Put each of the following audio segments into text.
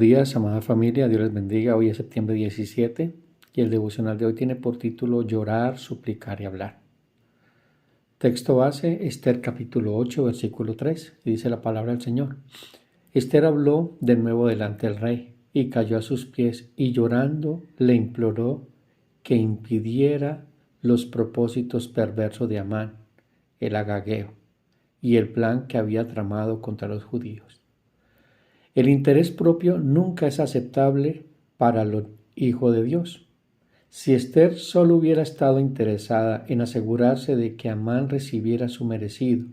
días, amada familia, Dios les bendiga. Hoy es septiembre 17 y el devocional de hoy tiene por título Llorar, suplicar y hablar. Texto base, Esther capítulo 8, versículo 3, y dice la palabra del Señor. Esther habló de nuevo delante del rey y cayó a sus pies y llorando le imploró que impidiera los propósitos perversos de Amán, el agageo, y el plan que había tramado contra los judíos. El interés propio nunca es aceptable para los hijos de Dios. Si Esther solo hubiera estado interesada en asegurarse de que Amán recibiera su merecido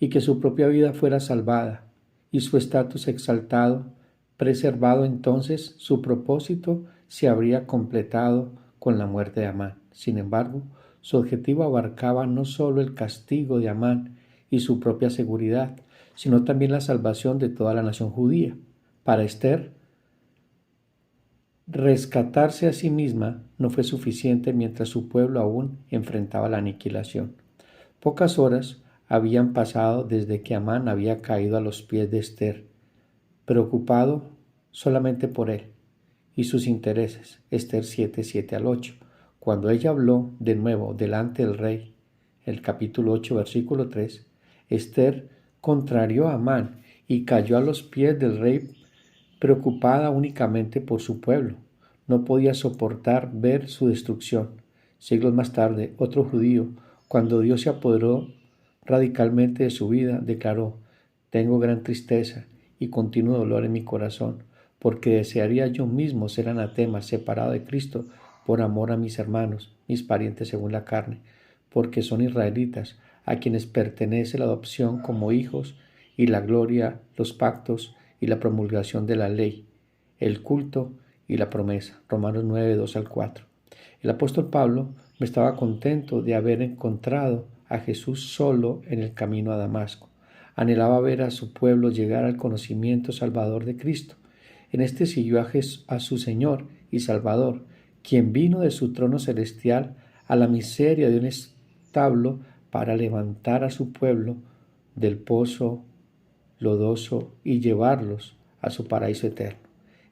y que su propia vida fuera salvada y su estatus exaltado, preservado, entonces su propósito se habría completado con la muerte de Amán. Sin embargo, su objetivo abarcaba no solo el castigo de Amán y su propia seguridad, sino también la salvación de toda la nación judía. Para Esther, rescatarse a sí misma no fue suficiente mientras su pueblo aún enfrentaba la aniquilación. Pocas horas habían pasado desde que Amán había caído a los pies de Esther, preocupado solamente por él y sus intereses. Esther 7:7-8. Cuando ella habló de nuevo delante del rey, el capítulo 8, versículo 3, Esther contrarió a Amán y cayó a los pies del rey preocupada únicamente por su pueblo. No podía soportar ver su destrucción. Siglos más tarde, otro judío, cuando Dios se apoderó radicalmente de su vida, declaró: «Tengo gran tristeza y continuo dolor en mi corazón, porque desearía yo mismo ser anatema, separado de Cristo, por amor a mis hermanos, mis parientes según la carne, porque son israelitas, a quienes pertenece la adopción como hijos y la gloria, los pactos y la promulgación de la ley, el culto y la promesa». Romanos 9, 2-4. El apóstol Pablo no estaba contento de haber encontrado a Jesús solo en el camino a Damasco. Anhelaba ver a su pueblo llegar al conocimiento salvador de Cristo. En este siguió a su Señor y Salvador, quien vino de su trono celestial a la miseria de un establo para levantar a su pueblo del pozo lodoso y llevarlos a su paraíso eterno.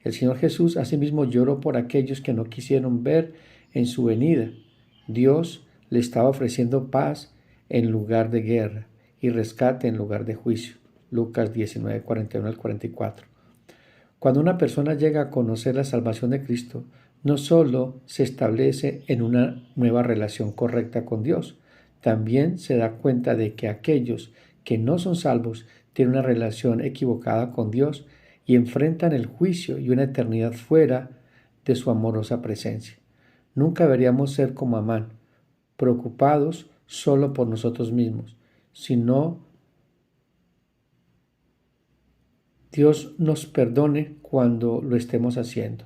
El Señor Jesús asimismo lloró por aquellos que no quisieron ver en su venida. Dios le estaba ofreciendo paz en lugar de guerra y rescate en lugar de juicio. Lucas 19, 41-44. Cuando una persona llega a conocer la salvación de Cristo, no solo se establece en una nueva relación correcta con Dios, también se da cuenta de que aquellos que no son salvos tienen una relación equivocada con Dios y enfrentan el juicio y una eternidad fuera de su amorosa presencia. Nunca deberíamos ser como Amán, preocupados solo por nosotros mismos, sino Dios nos perdone cuando lo estemos haciendo.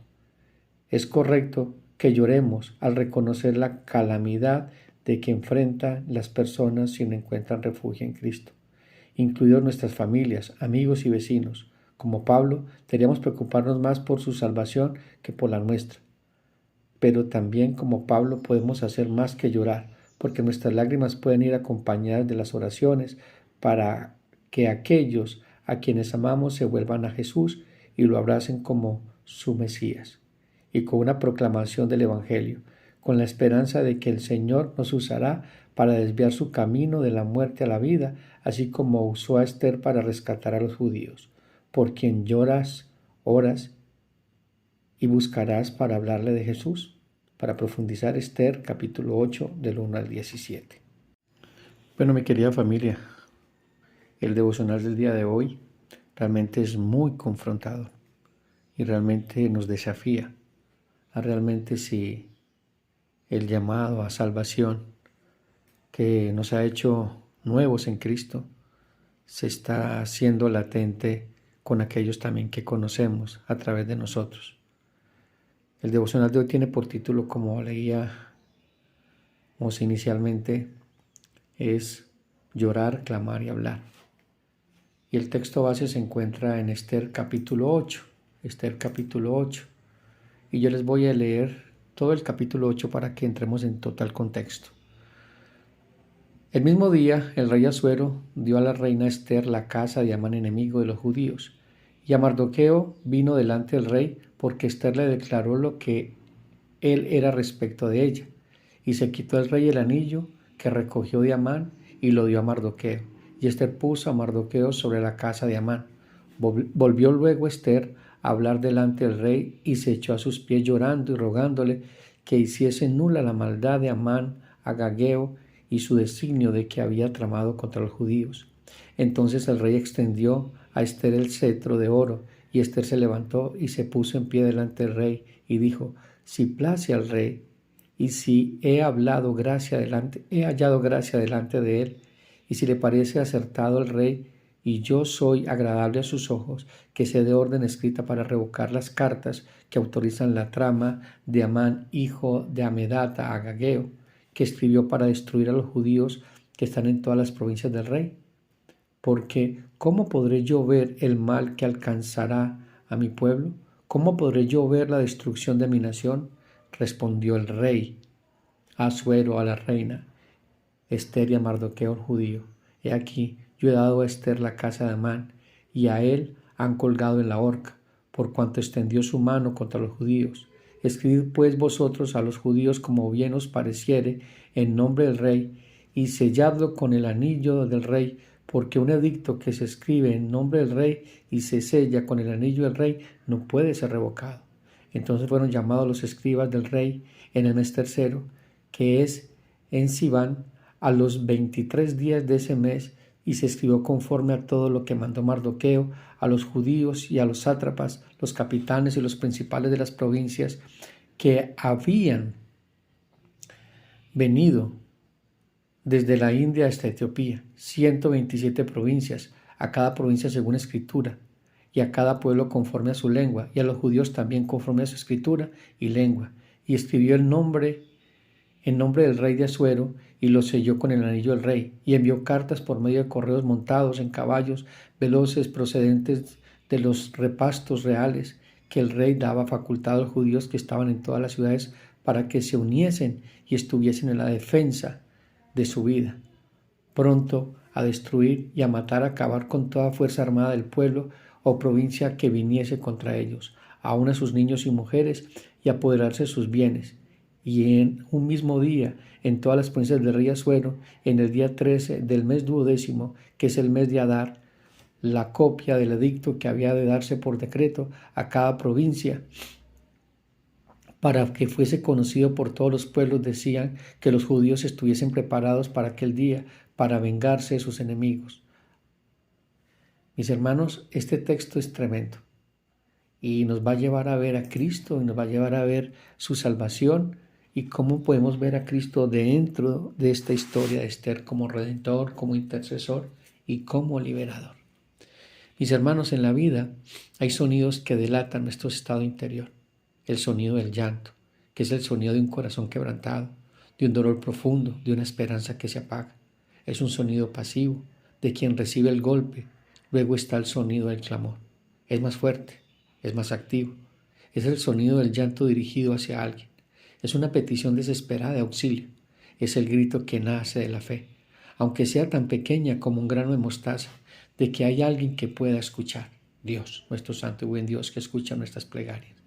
Es correcto que lloremos al reconocer la calamidad de que enfrentan las personas si no encuentran refugio en Cristo, incluidos nuestras familias, amigos y vecinos. Como Pablo, deberíamos preocuparnos más por su salvación que por la nuestra. Pero también, como Pablo, podemos hacer más que llorar, porque nuestras lágrimas pueden ir acompañadas de las oraciones para que aquellos a quienes amamos se vuelvan a Jesús y lo abracen como su Mesías, y con una proclamación del Evangelio, con la esperanza de que el Señor nos usará para desviar su camino de la muerte a la vida, así como usó a Esther para rescatar a los judíos, por quien lloras, oras y buscarás para hablarle de Jesús. Para profundizar, Esther capítulo 8 del 1 al 17. Bueno, mi querida familia, el devocional del día de hoy realmente es muy confrontador y realmente nos desafía a realmente si el llamado a salvación que nos ha hecho nuevos en Cristo se está haciendo latente con aquellos también que conocemos a través de nosotros. El devocional de hoy tiene por título, como leíamos inicialmente, es Llorar, clamar y hablar. Y el texto base se encuentra en Esther capítulo 8. Esther capítulo 8. Y yo les voy a leer todo el capítulo 8 para que entremos en total contexto. El mismo día, el rey Asuero dio a la reina Esther la casa de Amán, enemigo de los judíos, Y a Mardoqueo vino delante del rey, porque Esther le declaró lo que él era respecto de ella. Y se quitó el rey el anillo que recogió de Amán y lo dio a Mardoqueo. Y Esther puso a Mardoqueo sobre la casa de Amán. Volvió luego Esther a hablar delante del rey y se echó a sus pies llorando y rogándole que hiciese nula la maldad de Amán Agageo y su designio de que había tramado contra los judíos. Entonces el rey extendió a Esther el cetro de oro, y Esther se levantó y se puso en pie delante del rey y dijo: si place al rey, y si he hallado gracia delante de él, y si le parece acertado al rey, y yo soy agradable a sus ojos, que se dé orden escrita para revocar las cartas que autorizan la trama de Amán, hijo de Amedata, Agageo, que escribió para destruir a los judíos que están en todas las provincias del rey. Porque ¿cómo podré yo ver el mal que alcanzará a mi pueblo? ¿Cómo podré yo ver la destrucción de mi nación? Respondió el rey Asuero a la reina Esther y a Mardoqueo el judío: he aquí, yo he dado a Esther la casa de Amán, y a él han colgado en la horca, por cuanto extendió su mano contra los judíos. Escribid pues vosotros a los judíos como bien os pareciere, en nombre del rey, y selladlo con el anillo del rey, porque un edicto que se escribe en nombre del rey y se sella con el anillo del rey no puede ser revocado. Entonces fueron llamados los escribas del rey en el mes tercero, que es en Siván, a los 23 días de ese mes, y se escribió conforme a todo lo que mandó Mardoqueo a los judíos y a los sátrapas, los capitanes y los principales de las provincias que habían venido desde la India hasta Etiopía, 127 provincias, a cada provincia según escritura, y a cada pueblo conforme a su lengua, y a los judíos también conforme a su escritura y lengua. Y escribió en nombre del rey de Asuero, y lo selló con el anillo del rey, y envió cartas por medio de correos montados en caballos veloces procedentes de los repastos reales que el rey daba facultad a los judíos que estaban en todas las ciudades para que se uniesen y estuviesen en la defensa de su vida, pronto a destruir y a matar, a acabar con toda fuerza armada del pueblo o provincia que viniese contra ellos, aun a sus niños y mujeres, y apoderarse de sus bienes. Y en un mismo día, en todas las provincias del rey Asuero, en el día 13 del mes 12º, que es el mes de Adar, la copia del edicto que había de darse por decreto a cada provincia, para que fuese conocido por todos los pueblos, decían que los judíos estuviesen preparados para aquel día, para vengarse de sus enemigos. Mis hermanos, este texto es tremendo y nos va a llevar a ver a Cristo y nos va a llevar a ver su salvación y cómo podemos ver a Cristo dentro de esta historia de Esther como redentor, como intercesor y como liberador. Mis hermanos, en la vida hay sonidos que delatan nuestro estado interior. El sonido del llanto, que es el sonido de un corazón quebrantado, de un dolor profundo, de una esperanza que se apaga. Es un sonido pasivo, de quien recibe el golpe. Luego está el sonido del clamor. Es más fuerte, es más activo. Es el sonido del llanto dirigido hacia alguien. Es una petición desesperada de auxilio. Es el grito que nace de la fe, aunque sea tan pequeña como un grano de mostaza, de que hay alguien que pueda escuchar. Dios, nuestro santo y buen Dios, que escucha nuestras plegarias.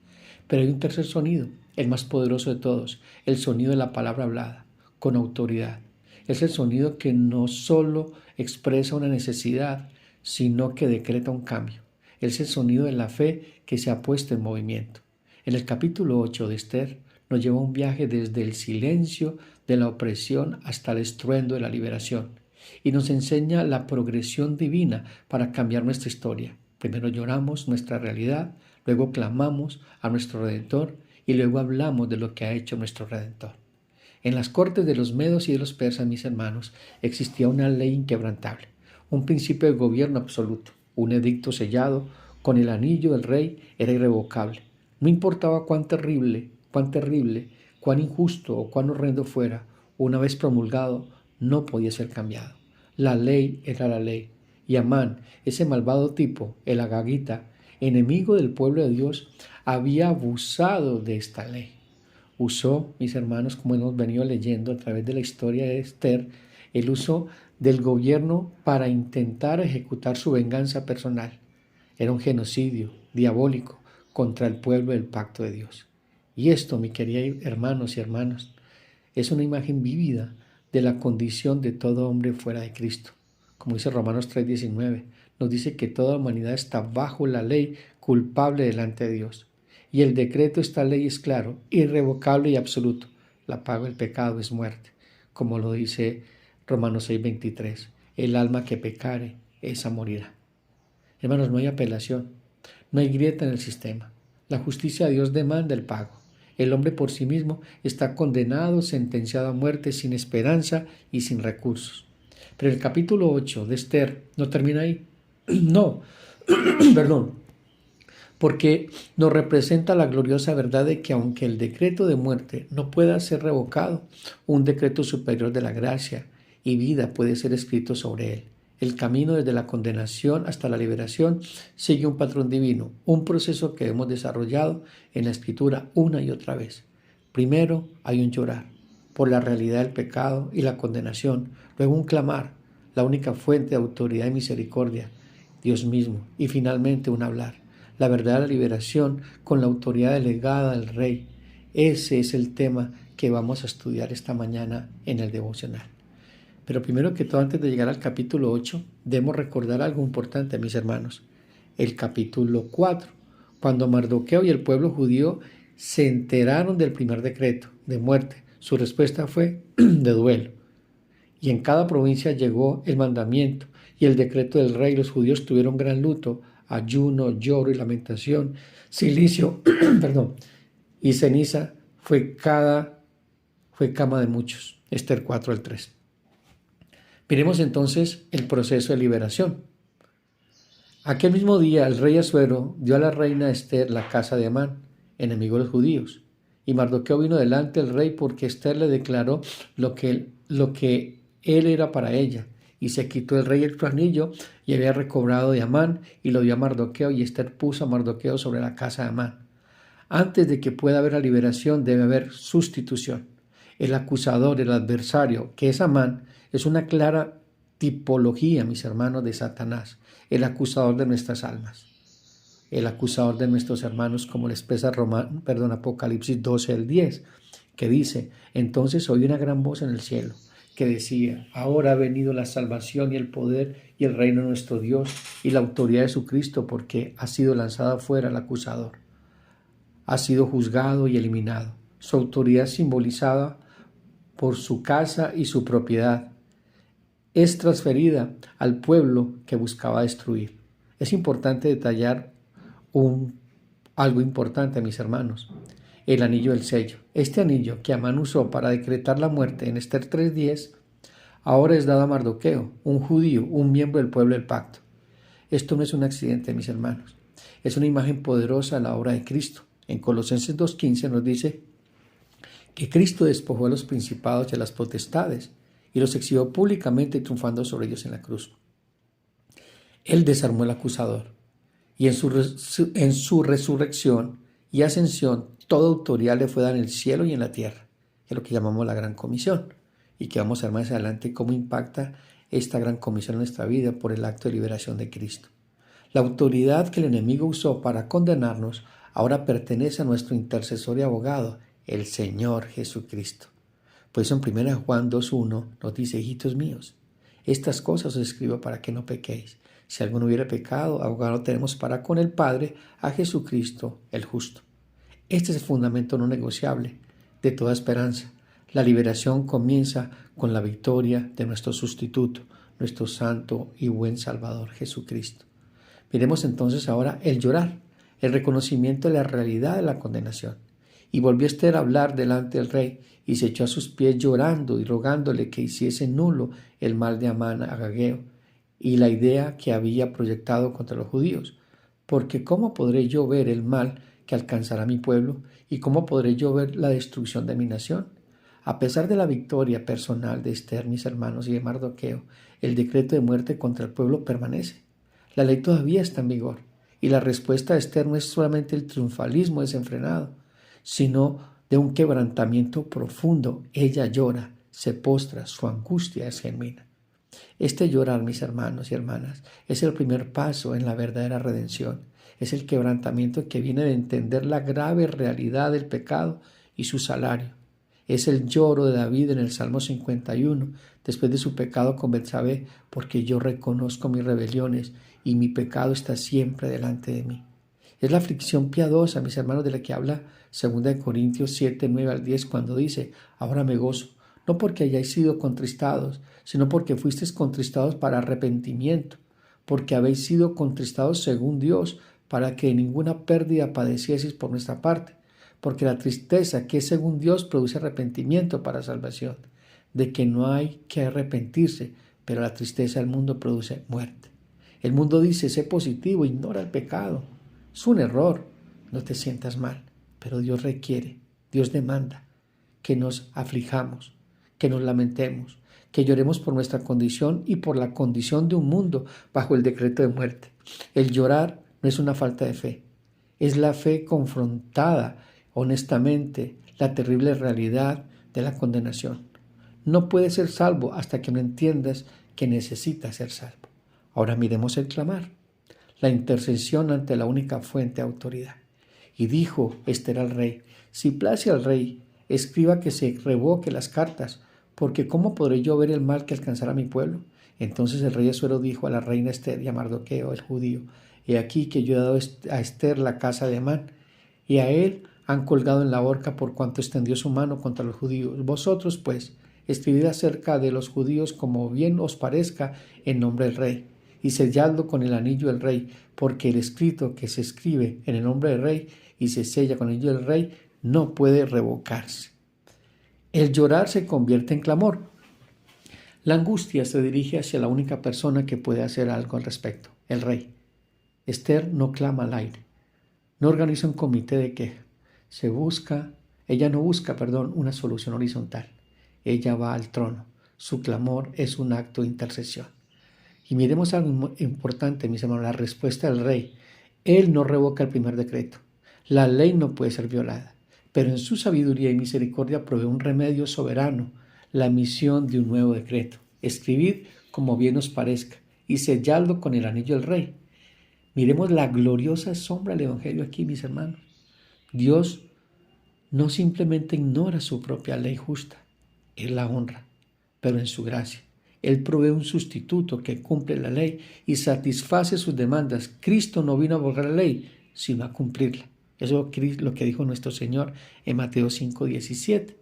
Pero hay un tercer sonido, el más poderoso de todos, el sonido de la palabra hablada, con autoridad. Es el sonido que no solo expresa una necesidad, sino que decreta un cambio. Es el sonido de la fe que se ha puesto en movimiento. En el capítulo 8 de Esther nos lleva un viaje desde el silencio de la opresión hasta el estruendo de la liberación, y nos enseña la progresión divina para cambiar nuestra historia. Primero lloramos nuestra realidad, luego clamamos a nuestro Redentor y luego hablamos de lo que ha hecho nuestro Redentor. En las cortes de los medos y de los persas, mis hermanos, existía una ley inquebrantable, un principio de gobierno absoluto, un edicto sellado con el anillo del rey era irrevocable. No importaba cuán terrible, cuán injusto o cuán horrendo fuera, una vez promulgado, no podía ser cambiado. La ley era la ley. Y Amán, ese malvado tipo, el agagita, enemigo del pueblo de Dios, había abusado de esta ley. Usó, mis hermanos, como hemos venido leyendo a través de la historia de Esther, el uso del gobierno para intentar ejecutar su venganza personal. Era un genocidio diabólico contra el pueblo del pacto de Dios. Y esto, mi queridos hermanos y hermanas, es una imagen vívida de la condición de todo hombre fuera de Cristo. Como dice Romanos 3:19, nos dice que toda humanidad está bajo la ley, culpable delante de Dios. Y el decreto de esta ley es claro, irrevocable y absoluto. La paga del pecado es muerte, como lo dice Romanos 6:23. El alma que pecare, esa morirá. Hermanos, no hay apelación, no hay grieta en el sistema. La justicia de Dios demanda el pago. El hombre por sí mismo está condenado, sentenciado a muerte sin esperanza y sin recursos. Pero el capítulo 8 de Esther no termina ahí. No, perdón, porque nos representa la gloriosa verdad de que aunque el decreto de muerte no pueda ser revocado, un decreto superior de la gracia y vida puede ser escrito sobre él. El camino desde la condenación hasta la liberación sigue un patrón divino, un proceso que hemos desarrollado en la Escritura una y otra vez. Primero hay un llorar por la realidad del pecado y la condenación, luego un clamar, la única fuente de autoridad y misericordia, Dios mismo, y finalmente un hablar, la verdadera liberación con la autoridad delegada del Rey. Ese es el tema que vamos a estudiar esta mañana en el devocional. Pero primero que todo, antes de llegar al capítulo 8, debemos recordar algo importante, mis hermanos. El capítulo 4, cuando Mardoqueo y el pueblo judío se enteraron del primer decreto de muerte, su respuesta fue de duelo. Y en cada provincia llegó el mandamiento y el decreto del rey. Los judíos tuvieron gran luto, ayuno, lloro y lamentación. Silicio, y ceniza fue cama de muchos. Esther 4:3. Miremos entonces el proceso de liberación. Aquel mismo día el rey Asuero dio a la reina Esther la casa de Amán, enemigo de los judíos. Y Mardoqueo vino delante del rey porque Esther le declaró lo que él era para ella. Y se quitó el rey el anillo y había recobrado de Amán y lo dio a Mardoqueo, y Esther puso a Mardoqueo sobre la casa de Amán. Antes de que pueda haber la liberación debe haber sustitución. El acusador, el adversario, que es Amán, es una clara tipología, mis hermanos, de Satanás, el acusador de nuestras almas, el acusador de nuestros hermanos, como le expresa Apocalipsis 12:10, que dice: entonces oí una gran voz en el cielo que decía: ahora ha venido la salvación y el poder y el reino de nuestro Dios y la autoridad de su Cristo, porque ha sido lanzado afuera el acusador. Ha sido juzgado y eliminado. Su autoridad simbolizada por su casa y su propiedad es transferida al pueblo que buscaba destruir. Es importante detallar algo importante, mis hermanos: el anillo del sello. Este anillo que Amán usó para decretar la muerte en Esther 3:10, ahora es dado a Mardoqueo, un judío, un miembro del pueblo del pacto. Esto no es un accidente, mis hermanos. Es una imagen poderosa de la obra de Cristo. En Colosenses 2:15 nos dice que Cristo despojó a los principados y a las potestades y los exhibió públicamente, triunfando sobre ellos en la cruz. Él desarmó el acusador, y en su resurrección y ascensión toda autoridad le fue dada en el cielo y en la tierra, que es lo que llamamos la Gran Comisión, y que vamos a ver más adelante cómo impacta esta Gran Comisión en nuestra vida por el acto de liberación de Cristo. La autoridad que el enemigo usó para condenarnos ahora pertenece a nuestro intercesor y abogado, el Señor Jesucristo. Por eso en 1 Juan 2:1 nos dice: hijitos míos, estas cosas os escribo para que no pequéis. Si alguno hubiera pecado, abogado tenemos para con el Padre, a Jesucristo el justo. Este es el fundamento no negociable de toda esperanza. La liberación comienza con la victoria de nuestro sustituto, nuestro santo y buen Salvador Jesucristo. Miremos entonces ahora el llorar, el reconocimiento de la realidad de la condenación. Y volvió Esther a hablar delante del rey, y se echó a sus pies llorando y rogándole que hiciese nulo el mal de Amán Agageo y la idea que había proyectado contra los judíos. Porque ¿cómo podré yo ver el mal que alcanzará mi pueblo? ¿Y cómo podré yo ver la destrucción de mi nación? A pesar de la victoria personal de Esther, mis hermanos, y de Mardoqueo, el decreto de muerte contra el pueblo permanece. La ley todavía está en vigor, y la respuesta de Esther no es solamente el triunfalismo desenfrenado, sino de un quebrantamiento profundo. Ella llora, se postra, su angustia es genuina. Este llorar, mis hermanos y hermanas, es el primer paso en la verdadera redención. Es el quebrantamiento que viene de entender la grave realidad del pecado y su salario. Es el lloro de David en el Salmo 51, después de su pecado con Betsabé, porque yo reconozco mis rebeliones y mi pecado está siempre delante de mí. Es la aflicción piadosa, mis hermanos, de la que habla 2 Corintios 7, 9 al 10, cuando dice, ahora me gozo, no porque hayáis sido contristados, sino porque fuisteis contristados para arrepentimiento, porque habéis sido contristados según Dios, para que ninguna pérdida padecieseis por nuestra parte, porque la tristeza que es según Dios produce arrepentimiento para salvación, de que no hay que arrepentirse, pero la tristeza del mundo produce muerte. El mundo dice, sé positivo, ignora el pecado. Es un error, no te sientas mal, pero Dios requiere, Dios demanda que nos aflijamos, que nos lamentemos, que lloremos por nuestra condición y por la condición de un mundo bajo el decreto de muerte. El llorar no es una falta de fe, es la fe confrontada honestamente la terrible realidad de la condenación. No puedes ser salvo hasta que no entiendas que necesitas ser salvo. Ahora miremos el clamar, la intercesión ante la única fuente de autoridad. Y dijo Ester al rey, si place al rey, escriba que se revoque las cartas, porque ¿cómo podré yo ver el mal que alcanzará mi pueblo? Entonces el rey Asuero dijo a la reina Ester y a Mardoqueo, el judío, he aquí que yo he dado a Ester la casa de Amán, y a él han colgado en la horca por cuanto extendió su mano contra los judíos. Vosotros, pues, escribid acerca de los judíos como bien os parezca en nombre del rey, y selladlo con el anillo del rey, porque el escrito que se escribe en el nombre del rey y se sella con el anillo del rey no puede revocarse. El llorar se convierte en clamor. La angustia se dirige hacia la única persona que puede hacer algo al respecto, el rey. Ester no clama al aire, no organiza un comité de queja. Ella no busca, una solución horizontal. Ella va al trono. Su clamor es un acto de intercesión. Y miremos algo importante, mis hermanos, la respuesta del rey. Él no revoca el primer decreto. La ley no puede ser violada, pero en su sabiduría y misericordia provee un remedio soberano, la emisión de un nuevo decreto. Escribid como bien os parezca y selladlo con el anillo del rey. Miremos la gloriosa sombra del Evangelio aquí, mis hermanos. Dios no simplemente ignora su propia ley justa, Él la honra, pero en su gracia. Él provee un sustituto que cumple la ley y satisface sus demandas. Cristo no vino a abrogar la ley, sino a cumplirla. Eso es lo que dijo nuestro Señor en Mateo 5:17.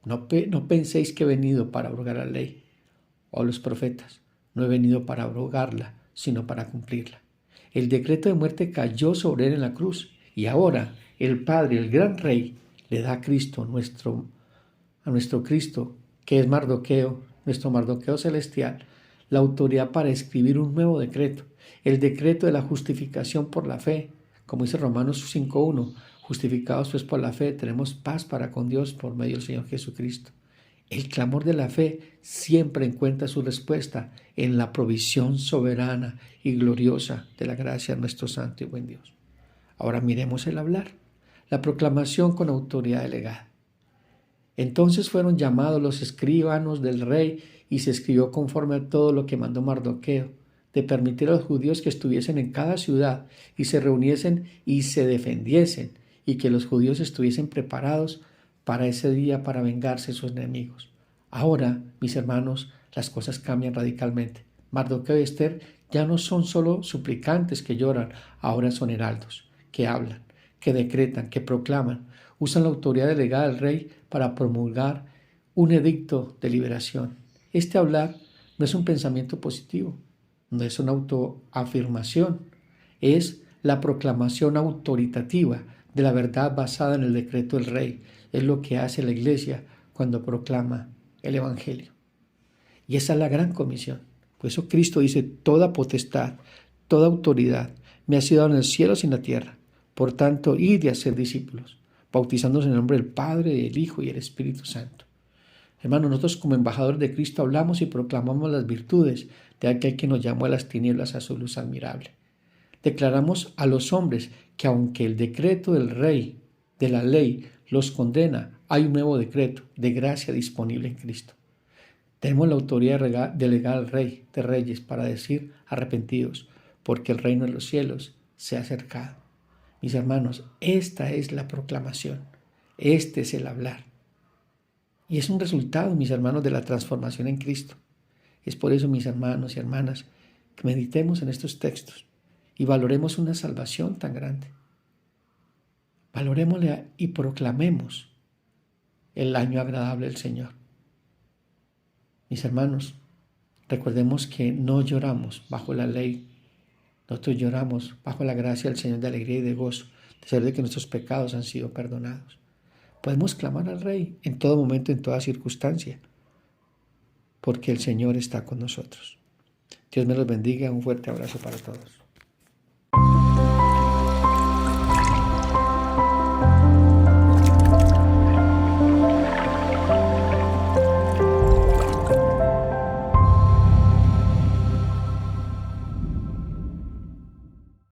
No penséis que he venido para abrogar la ley o los profetas. No he venido para abrogarla, sino para cumplirla. El decreto de muerte cayó sobre él en la cruz y ahora el Padre, el gran Rey, le da a Cristo, a nuestro Cristo, que es Mardoqueo, nuestro Mardoqueo celestial, la autoridad para escribir un nuevo decreto, el decreto de la justificación por la fe, como dice Romanos 5:1, justificados pues por la fe, tenemos paz para con Dios por medio del Señor Jesucristo. El clamor de la fe siempre encuentra su respuesta en la provisión soberana y gloriosa de la gracia de nuestro santo y buen Dios. Ahora miremos el hablar, la proclamación con autoridad delegada. Entonces fueron llamados los escribanos del rey y se escribió conforme a todo lo que mandó Mardoqueo, de permitir a los judíos que estuviesen en cada ciudad y se reuniesen y se defendiesen, y que los judíos estuviesen preparados para ese día para vengarse de sus enemigos. Ahora, mis hermanos, las cosas cambian radicalmente. Mardoqueo y Ester ya no son solo suplicantes que lloran, ahora son heraldos, que hablan, que decretan, que proclaman, usan la autoridad delegada del rey para promulgar un edicto de liberación. Este hablar no es un pensamiento positivo, no es una autoafirmación, es la proclamación autoritativa de la verdad basada en el decreto del rey. Es lo que hace la iglesia cuando proclama el Evangelio. Y esa es la gran comisión. Por eso Cristo dice, toda potestad, toda autoridad me ha sido dada en el cielo y en la tierra. Por tanto, id y haced discípulos, bautizándose en el nombre del Padre, del Hijo y del Espíritu Santo. Hermanos, nosotros como embajadores de Cristo hablamos y proclamamos las virtudes de aquel que nos llamó a las tinieblas a su luz admirable. Declaramos a los hombres que aunque el decreto del rey, de la ley, los condena, hay un nuevo decreto de gracia disponible en Cristo. Tenemos la autoridad delegada al Rey de Reyes para decir arrepentidos, porque el reino de los cielos se ha acercado. Mis hermanos, esta es la proclamación, este es el hablar. Y es un resultado, mis hermanos, de la transformación en Cristo. Es por eso, mis hermanos y hermanas, que meditemos en estos textos y valoremos una salvación tan grande. Valorémosle y proclamemos el año agradable del Señor. Mis hermanos, recordemos que no lloramos bajo la ley. Nosotros lloramos bajo la gracia del Señor de alegría y de gozo, de saber de que nuestros pecados han sido perdonados. Podemos clamar al Rey en todo momento, en toda circunstancia, porque el Señor está con nosotros. Dios me los bendiga. Un fuerte abrazo para todos.